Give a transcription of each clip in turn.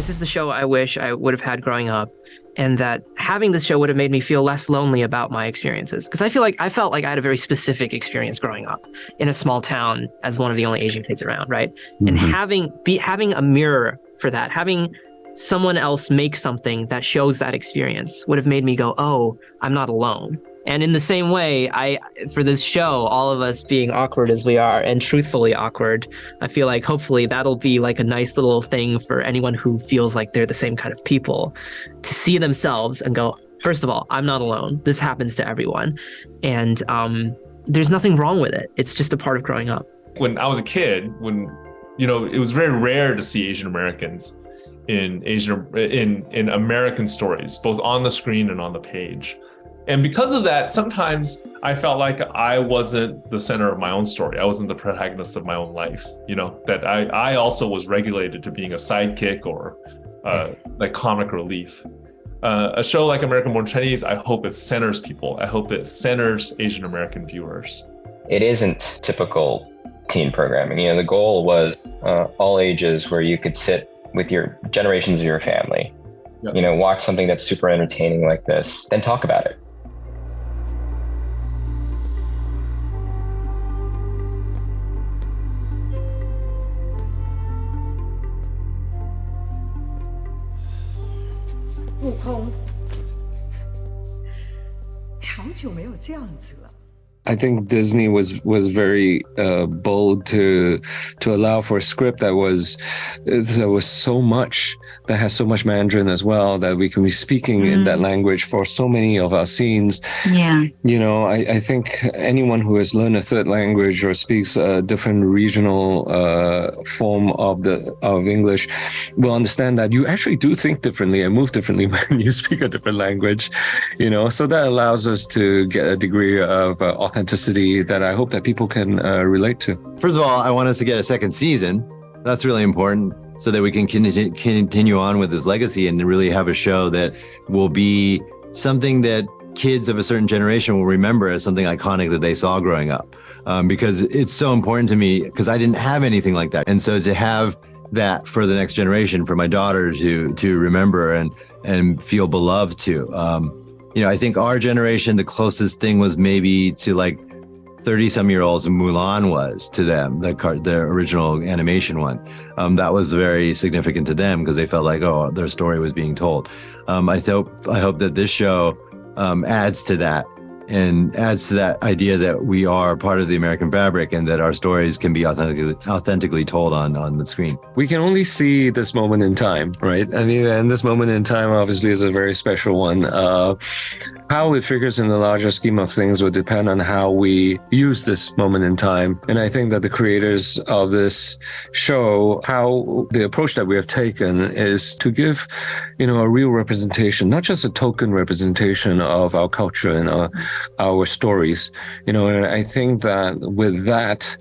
this is the show I wish I would have had growing up, and that having this show would have made me feel less lonely about my experiences. Because I felt like I had a very specific experience growing up in a small town as one of the only Asian kids around, right? Mm-hmm. And having a mirror for that, having someone else make something that shows that experience would have made me go, oh, I'm not alone. And in the same way, for this show, all of us being awkward as we are and truthfully awkward, I feel like hopefully that'll be like a nice little thing for anyone who feels like they're the same kind of people to see themselves and go, first of all, I'm not alone. This happens to everyone. And there's nothing wrong with it. It's just a part of growing up. When I was a kid, it was very rare to see Asian Americans in American stories, both on the screen and on the page. And because of that, sometimes I felt like I wasn't the center of my own story. I wasn't the protagonist of my own life, that I also was regulated to being a sidekick or like comic relief. A show like American Born Chinese, I hope it centers people. I hope it centers Asian American viewers. It isn't typical teen programming. The goal was all ages where you could sit with your generations of your family, yep. Watch something that's super entertaining like this, then talk about it. I think Disney was very bold to allow for a script that was so much, that has so much Mandarin as well, that we can be speaking in that language for so many of our scenes. Yeah. I think anyone who has learned a third language or speaks a different regional form of English will understand that you actually do think differently and move differently when you speak a different language. So that allows us to get a degree of authenticity that I hope that people can relate to. First of all, I want us to get a second season. That's really important so that we can continue on with this legacy and really have a show that will be something that kids of a certain generation will remember as something iconic that they saw growing up. Because it's so important to me, because I didn't have anything like that. And so to have that for the next generation, for my daughter to remember and feel beloved to. I think our generation, the closest thing was maybe to like 30-some-year-olds Mulan was to them, the original animation one. That was very significant to them because they felt like, oh, their story was being told. I hope that this show adds to that and adds to that idea that we are part of the American fabric and that our stories can be authentically told on the screen. We can only see this moment in time, right? I mean, and this moment in time obviously is a very special one. How it figures in the larger scheme of things would depend on how we use this moment in time. And I think that the creators of this show, how the approach that we have taken is to give, a real representation, not just a token representation of our culture and our stories, and I think that with that,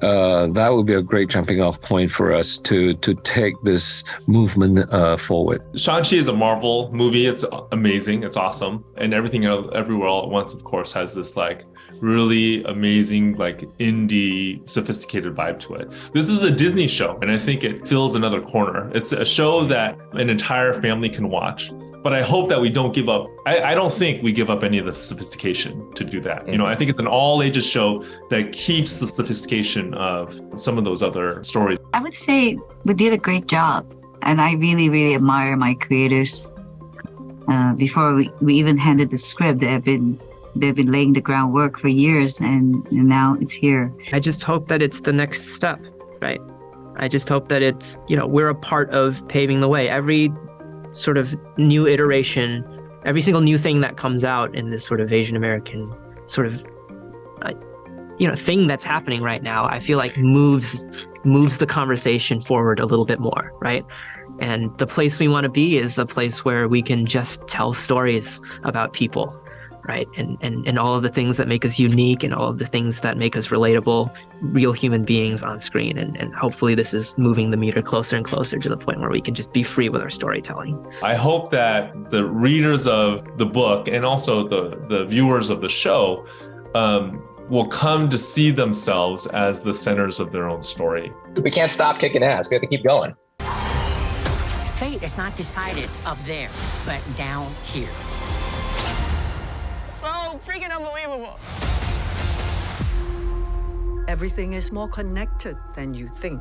that would be a great jumping off point for us to take this movement forward. Shang-Chi is a Marvel movie. It's amazing. It's awesome. And Everything Everywhere All at Once, of course, has this like really amazing, like indie, sophisticated vibe to it. This is a Disney show, and I think it fills another corner. It's a show that an entire family can watch. But I hope that we don't give up. I don't think we give up any of the sophistication to do that. I think it's an all ages show that keeps the sophistication of some of those other stories. I would say we did a great job. And I really, really admire my creators. Before we even handed the script, they've been laying the groundwork for years, and now it's here. I just hope that it's the next step, right? I just hope that it's, we're a part of paving the way. Every sort of new iteration, every single new thing that comes out in this sort of Asian American sort of, thing that's happening right now, I feel like moves the conversation forward a little bit more, right? And the place we want to be is a place where we can just tell stories about people, right? And all of the things that make us unique and all of the things that make us relatable, real human beings on screen. And hopefully this is moving the meter closer and closer to the point where we can just be free with our storytelling. I hope that the readers of the book and also the viewers of the show will come to see themselves as the centers of their own story. We can't stop kicking ass. We have to keep going. Fate fate is not decided up there, but down here. So freaking unbelievable. Everything is more connected than you think.